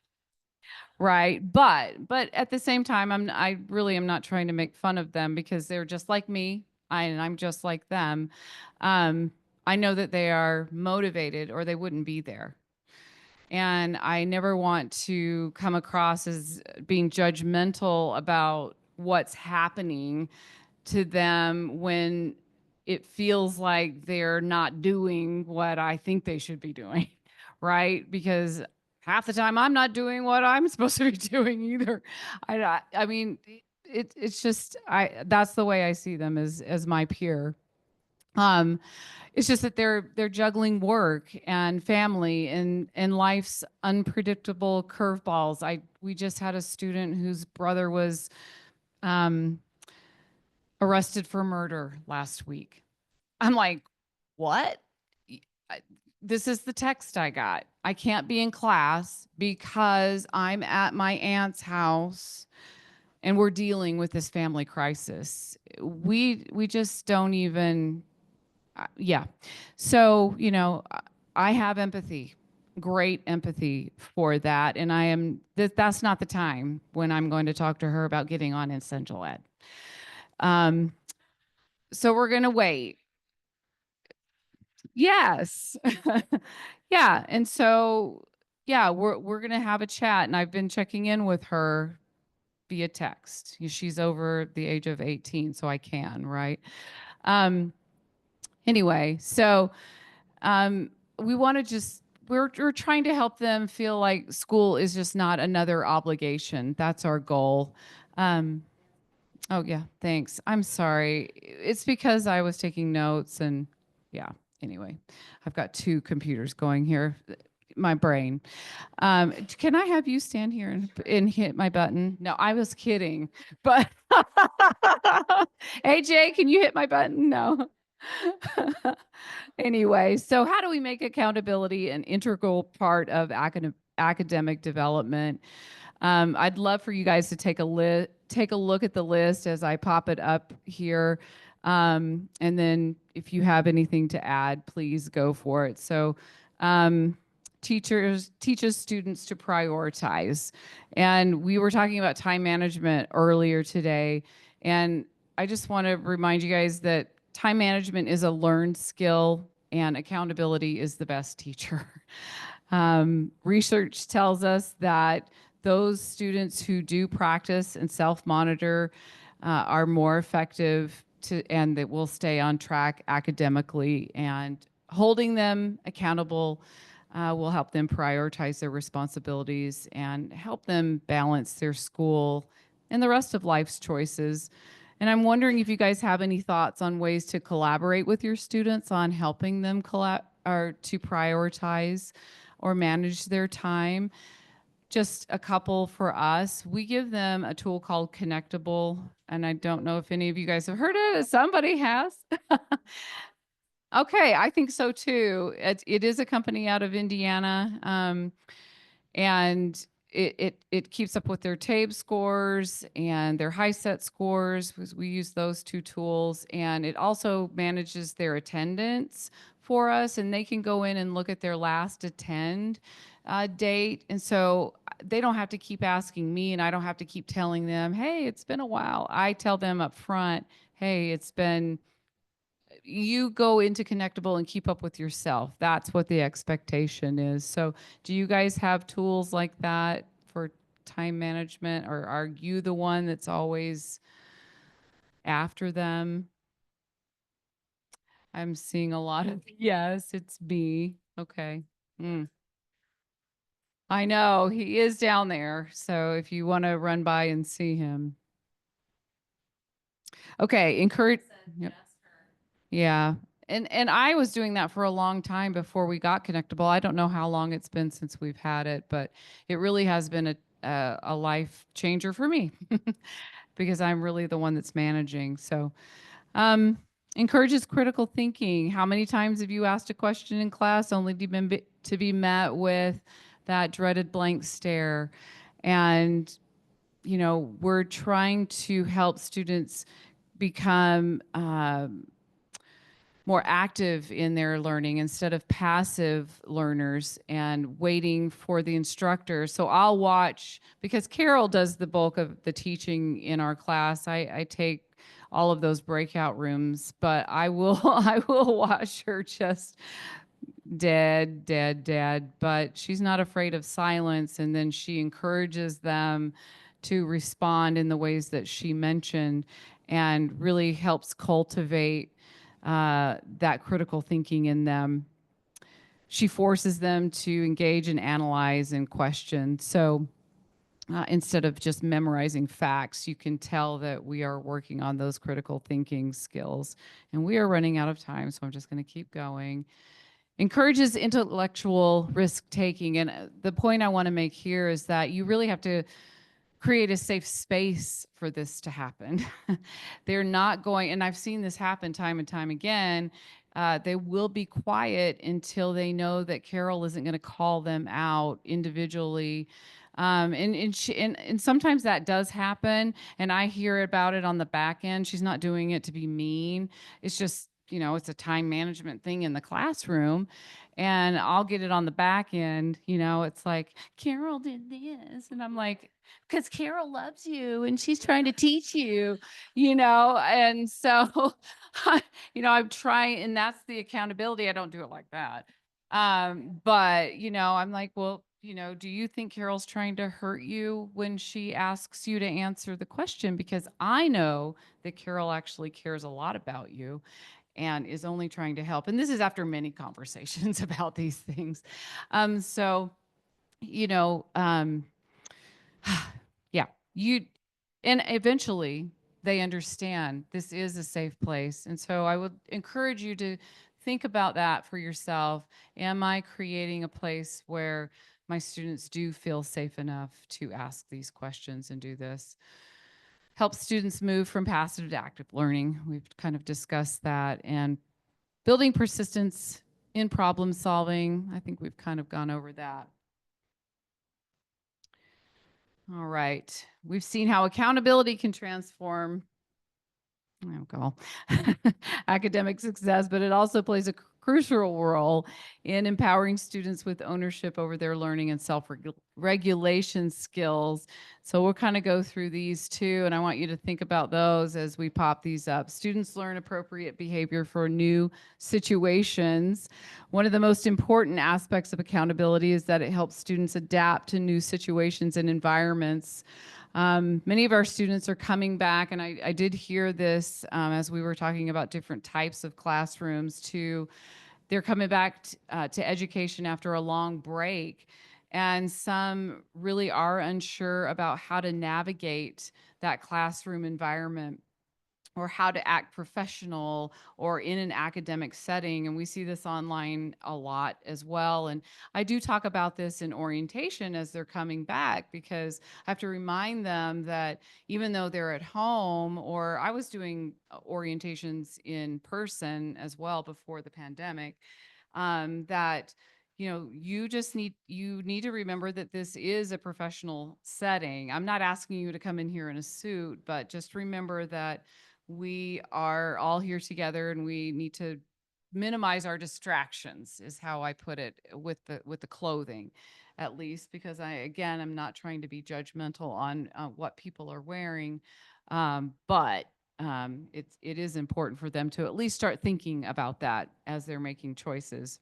Right. But at the same time, I really am not trying to make fun of them because they're just like me and I'm just like them. I know that they are motivated or they wouldn't be there. And I never want to come across as being judgmental about what's happening to them when it feels like they're not doing what I think they should be doing, right? Because half the time I'm not doing what I'm supposed to be doing either. I mean, it's just that's the way I see them as my peer. It's just that they're juggling work and family and life's unpredictable curveballs. We just had a student whose brother was arrested for murder last week. I'm like, what? This is the text I got. I can't be in class because I'm at my aunt's house and we're dealing with this family crisis. We just don't even yeah. So, I have empathy, great empathy for that. And that's not the time when I'm going to talk to her about getting on essential ed. So we're going to wait. Yes. Yeah. And so, yeah, we're going to have a chat, and I've been checking in with her via text. She's over the age of 18, so I can, right? Anyway, so we want to just we're trying to help them feel like school is just not another obligation. That's our goal. Oh yeah, thanks. I'm sorry. It's because I was taking notes and yeah. Anyway, I've got two computers going here. My brain. Can I have you stand here and hit my button? No, I was kidding. But hey Jay, can you hit my button? No. Anyway, so how do we make accountability an integral part of academic development? I'd love for you guys to take a look at the list as I pop it up here. And then if you have anything to add, please go for it. So teaches students to prioritize. And we were talking about time management earlier today. And I just want to remind you guys that time management is a learned skill and accountability is the best teacher. Research tells us that those students who do practice and self-monitor are more effective and that will stay on track academically, and holding them accountable will help them prioritize their responsibilities and help them balance their school and the rest of life's choices. And I'm wondering if you guys have any thoughts on ways to collaborate with your students on helping them or to prioritize or manage their time. Just a couple for us. We give them a tool called Connectable, and I don't know if any of you guys have heard of it. Somebody has. Okay, I think so too. It is a company out of Indiana, and it keeps up with their TABE scores and their high set scores. We use those two tools, and it also manages their attendance for us, and they can go in and look at their last attend date. And so they don't have to keep asking me, and I don't have to keep telling them, hey, it's been a while. I tell them up front, hey, you go into Connectable and keep up with yourself. That's what the expectation is. So do you guys have tools like that for time management, or are you the one that's always after them? I'm seeing a lot of yes, it's me. Okay. I know he is down there. So if you want to run by and see him. Okay, encourage. Yep. Yeah. And I was doing that for a long time before we got Connectable. I don't know how long it's been since we've had it, but it really has been a life changer for me because I'm really the one that's managing. So encourages critical thinking. How many times have you asked a question in class only to be met with that dreaded blank stare? And, you know, we're trying to help students become more active in their learning instead of passive learners and waiting for the instructor. So I'll watch, because Carol does the bulk of the teaching in our class. I take all of those breakout rooms, but I will I will watch her just dead, but she's not afraid of silence, and then she encourages them to respond in the ways that she mentioned and really helps cultivate that critical thinking in them. She forces them to engage and analyze and question. So instead of just memorizing facts, you can tell that we are working on those critical thinking skills. And we are running out of time, so I'm just going to keep going. Encourages intellectual risk taking. And the point I want to make here is that you really have to create a safe space for this to happen. They're not going, and I've seen this happen time and time again. They will be quiet until they know that Carol isn't going to call them out individually. And sometimes that does happen, and I hear about it on the back end. She's not doing it to be mean. It's just, you know, it's a time management thing in the classroom. And I'll get it on the back end. You know, it's like, Carol did this. And I'm like, because Carol loves you and she's trying to teach you, you know. And so, you know, I'm trying, and that's the accountability. I don't do it like that. But, you know, I'm like, well, you know, do you think Carol's trying to hurt you when she asks you to answer the question? Because I know that Carol actually cares a lot about you. and is only trying to help. And this is after many conversations about these things. So, you know, yeah, and eventually they understand this is a safe place. And so I would encourage you to think about that for yourself. Am I creating a place where my students do feel safe enough to ask these questions and do this? Help students move from passive to active learning. We've kind of discussed that. And building persistence in problem solving. I think we've kind of gone over that. All right. We've seen how accountability can transform academic success, but it also plays a crucial role in empowering students with ownership over their learning and self-regulation skills. So we'll kind of go through these too, and I want you to think about those as we pop these up. Students learn appropriate behavior for new situations. One of the most important aspects of accountability is that it helps students adapt to new situations and environments. Many of our students are coming back, and I did hear this as we were talking about different types of classrooms too. They're coming back to education after a long break, and some really are unsure about how to navigate that classroom environment or how to act professional or in an academic setting. And we see this online a lot as well. And I do talk about this in orientation as they're coming back, because I have to remind them that even though they're at home, or I was doing orientations in person as well before the pandemic, that you need to remember that this is a professional setting. I'm not asking you to come in here in a suit, but just remember that we are all here together and we need to minimize our distractions, is how I put it, with the clothing, at least, because I'm not trying to be judgmental on what people are wearing, but it is important for them to at least start thinking about that as they're making choices.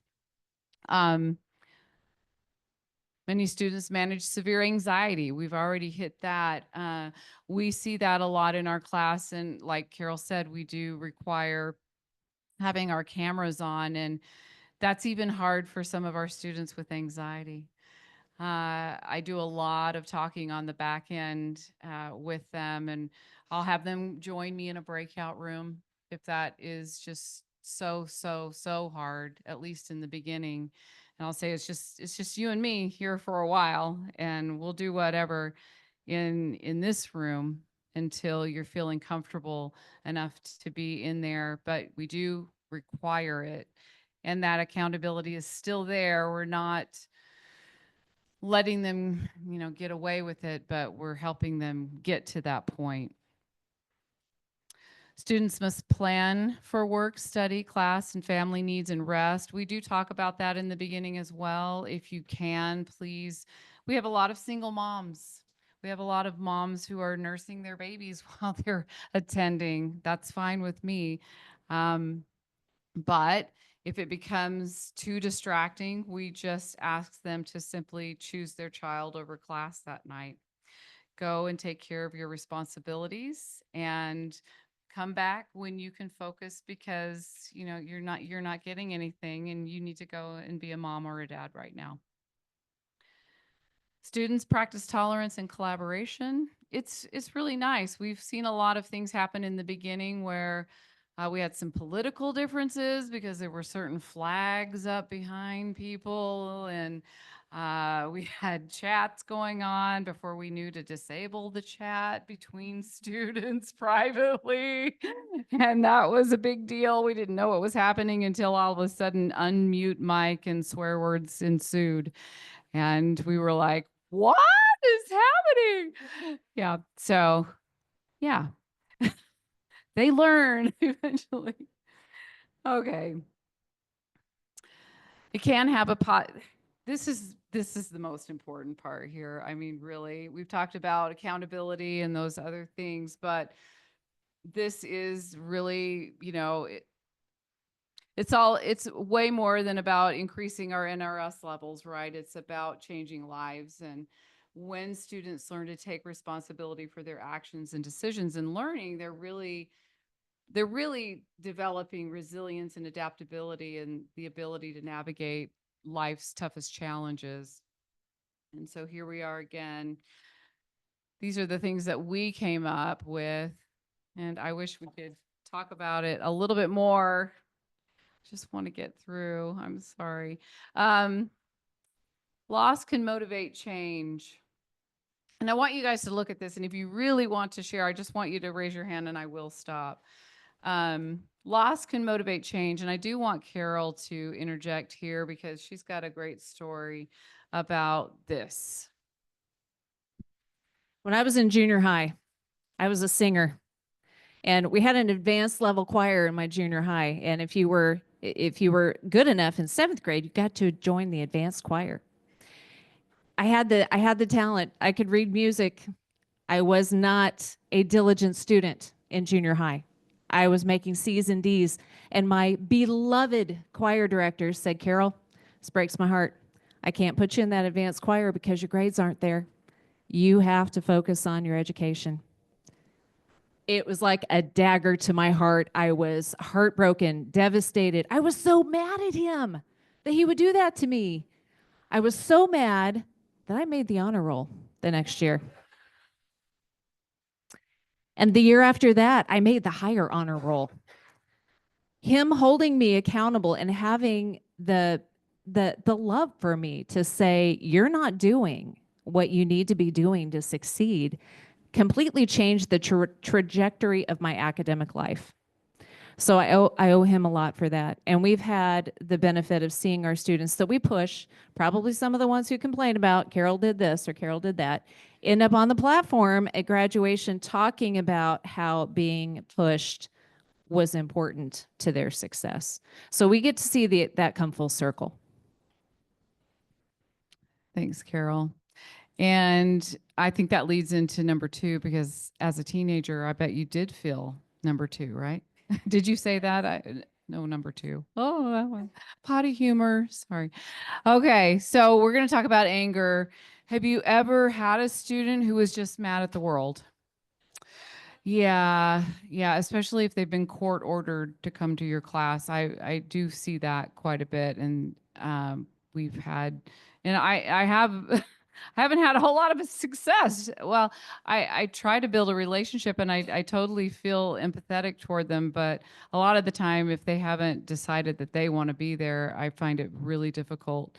Many students manage severe anxiety. We've already hit that. We see that a lot in our class. And like Carol said, we do require having our cameras on. And that's even hard for some of our students with anxiety. I do a lot of talking on the back end with them, and I'll have them join me in a breakout room if that is just so hard, at least in the beginning. And I'll say, it's just you and me here for a while, and we'll do whatever in this room until you're feeling comfortable enough to be in there. But we do require it, and that accountability is still there. We're not letting them, get away with it, but we're helping them get to that point. Students must plan for work, study, class, and family needs and rest. We do talk about that in the beginning as well. If you can, please. We have a lot of single moms. We have a lot of moms who are nursing their babies while they're attending. That's fine with me. But if it becomes too distracting, we just ask them to simply choose their child over class that night. Go and take care of your responsibilities and come back when you can focus, because you're not getting anything and you need to go and be a mom or a dad right now. Students practice tolerance and collaboration. It's really nice. We've seen a lot of things happen in the beginning where we had some political differences because there were certain flags up behind people, and we had chats going on before we knew to disable the chat between students privately. And that was a big deal. We didn't know what was happening until all of a sudden unmute mic and swear words ensued. And we were like, what is happening? Yeah. So, yeah. They learn eventually. Okay. It can have a pot. This is the most important part here. I mean, really, we've talked about accountability and those other things, but this is really, it's way more than about increasing our NRS levels, right? It's about changing lives. And when students learn to take responsibility for their actions and decisions and learning, they're really they're really developing resilience and adaptability and the ability to navigate life's toughest challenges. And so here we are again. These are the things that we came up with, and I wish we could talk about it a little bit more. Just want to get through. I'm sorry. Loss can motivate change. And I want you guys to look at this. And if you really want to share, I just want you to raise your hand and I will stop. Loss can motivate change. And I do want Carol to interject here because she's got a great story about this. When I was in junior high, I was a singer. And we had an advanced level choir in my junior high. And if you were good enough in 7th grade, you got to join the advanced choir. I had the talent. I could read music. I was not a diligent student in junior high. I was making C's and D's. And my beloved choir director said, Carol, this breaks my heart. I can't put you in that advanced choir because your grades aren't there. You have to focus on your education. It was like a dagger to my heart. I was heartbroken, devastated. I was so mad at him that he would do that to me. I was so mad that I made the honor roll the next year. And the year after that, I made the higher honor roll. Him holding me accountable and having the love for me to say, you're not doing what you need to be doing to succeed, completely changed the trajectory of my academic life. So I owe him a lot for that. And we've had the benefit of seeing our students that we push, probably some of the ones who complain about Carol did this or Carol did that, end up on the platform at graduation talking about how being pushed was important to their success. So we get to see that come full circle. Thanks, Carol. And I think that leads into number 2, because as a teenager, I bet you did feel number 2, right? Did you say that? No, number 2. Oh, that one. Potty humor. Sorry. Okay, so we're going to talk about anger. Have you ever had a student who was just mad at the world? Yeah, especially if they've been court ordered to come to your class. I do see that quite a bit, and we've had, and I have. I haven't had a whole lot of success. Well, I try to build a relationship and I totally feel empathetic toward them. But a lot of the time, if they haven't decided that they want to be there, I find it really difficult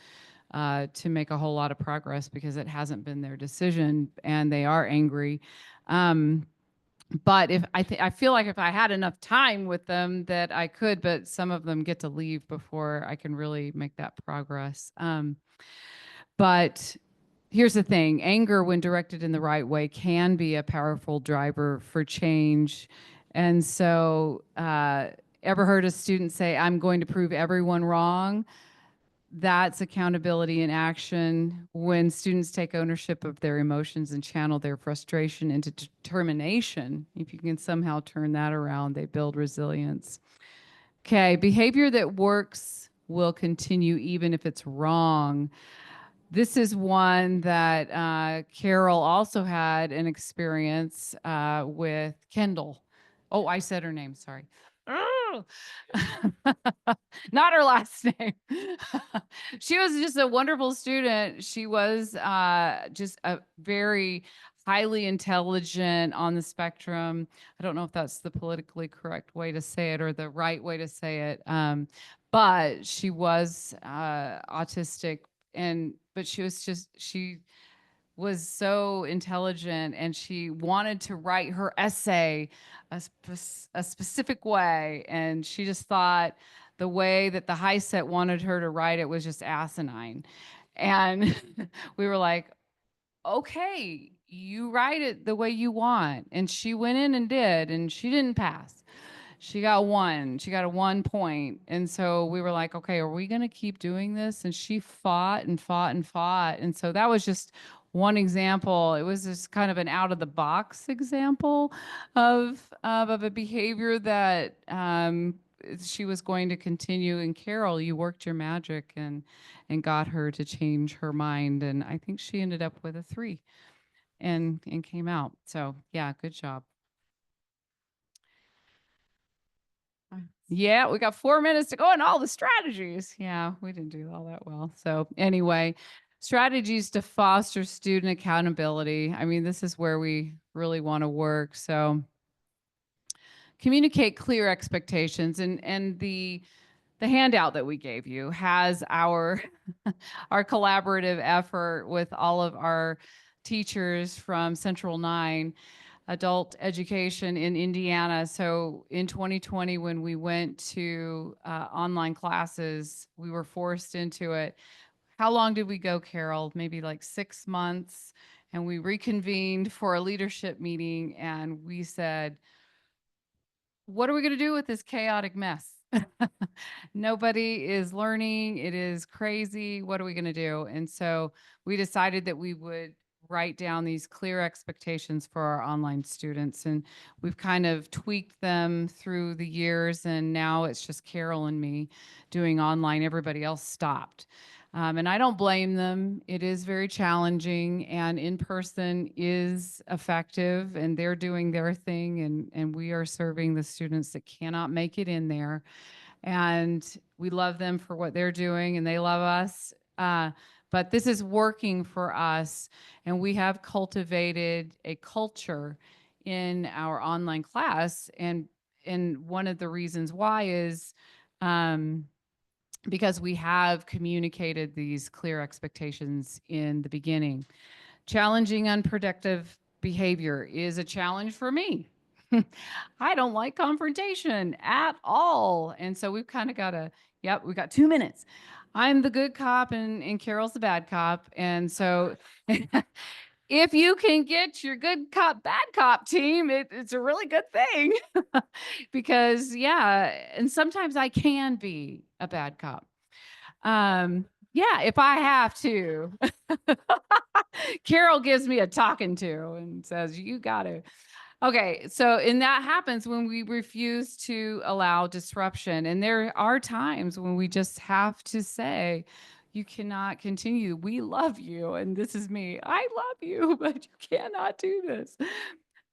to make a whole lot of progress because it hasn't been their decision and they are angry. But if I feel like if I had enough time with them that I could, but some of them get to leave before I can really make that progress. But here's the thing, anger, when directed in the right way, can be a powerful driver for change. And so, ever heard a student say, I'm going to prove everyone wrong? That's accountability in action. When students take ownership of their emotions and channel their frustration into determination, if you can somehow turn that around, they build resilience. Okay, behavior that works will continue even if it's wrong. This is one that Carol also had an experience with Kendall. Oh, I said her name, sorry. Not her last name. She was just a wonderful student. She was just a very highly intelligent on the spectrum. I don't know if that's the politically correct way to say it or the right way to say it. But she was autistic, but she was so intelligent and she wanted to write her essay a specific way, and she just thought the way that the high set wanted her to write it was just asinine. And we were like, okay, you write it the way you want. And she went in and did, and she didn't pass. She got a 1 point. And so we were like, okay, are we going to keep doing this? And she fought and fought and fought. And so that was just one example. It was just kind of an out of the box example of a behavior that she was going to continue. And Carol, you worked your magic and got her to change her mind. And I think she ended up with a 3 and came out. So yeah, good job. Yeah, we got 4 minutes to go and all the strategies. Yeah, we didn't do all that well. So anyway, strategies to foster student accountability. I mean, this is where we really want to work. So communicate clear expectations, and the handout that we gave you has our our collaborative effort with all of our teachers from Central 9 adult education in Indiana. So in 2020, when we went to online classes, we were forced into it. How long did we go, Carol? Maybe like 6 months. And we reconvened for a leadership meeting and we said, what are we going to do with this chaotic mess? Nobody is learning. It is crazy. What are we going to do? And so we decided that we would write down these clear expectations for our online students. And we've kind of tweaked them through the years. And now it's just Carol and me doing online. Everybody else stopped. And I don't blame them. It is very challenging, and in person is effective, and they're doing their thing, and we are serving the students that cannot make it in there. And we love them for what they're doing, and they love us. But this is working for us, and we have cultivated a culture in our online class. And one of the reasons why is because we have communicated these clear expectations in the beginning. Challenging unproductive behavior is a challenge for me. I don't like confrontation at all. And so we've kind of got to, yep, we got 2 minutes. I'm the good cop and Carol's the bad cop. And so if you can get your good cop, bad cop team, it's a really good thing. Because yeah, and sometimes I can be a bad cop. Yeah, if I have to. Carol gives me a talking to and says, you got to. Okay, so and that happens when we refuse to allow disruption. And there are times when we just have to say, you cannot continue. We love you. And this is me. I love you, but you cannot do this.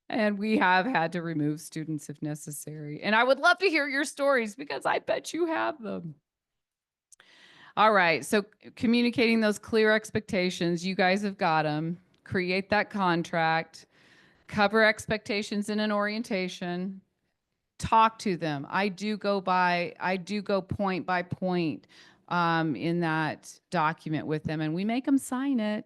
And we have had to remove students if necessary. And I would love to hear your stories because I bet you have them. All right. So communicating those clear expectations, you guys have got them. Create that contract, cover expectations in an orientation, talk to them. I do go point by point in that document with them, and we make them sign it.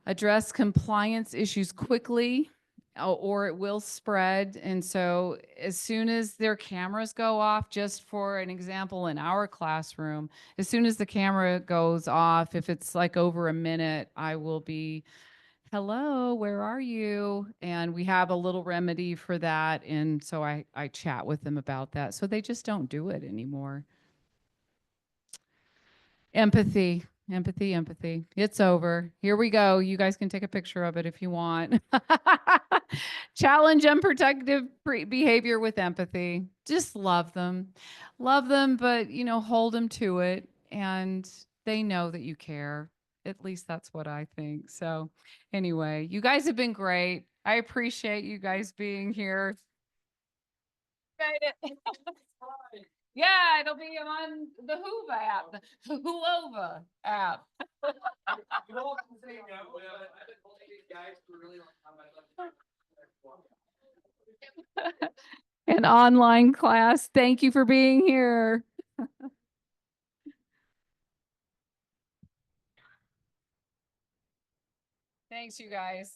Address compliance issues quickly or it will spread. And so as soon as their cameras go off, just for an example, in our classroom, as soon as the camera goes off, if it's like over a minute, I will be, hello, where are you? And we have a little remedy for that. And so I chat with them about that. So they just don't do it anymore. Empathy. Empathy. It's over. Here we go. You guys can take a picture of it if you want. Challenge unprotective behavior with empathy. Just love them. Love them, but, hold them to it. And they know that you care. At least that's what I think. So anyway, you guys have been great. I appreciate you guys being here. Yeah, it'll be on the Hoova app, the Hoova app. You all can say no, I've been holding these guys for a really long time. I'd love to. An online class. Thank you for being here. Thanks, you guys.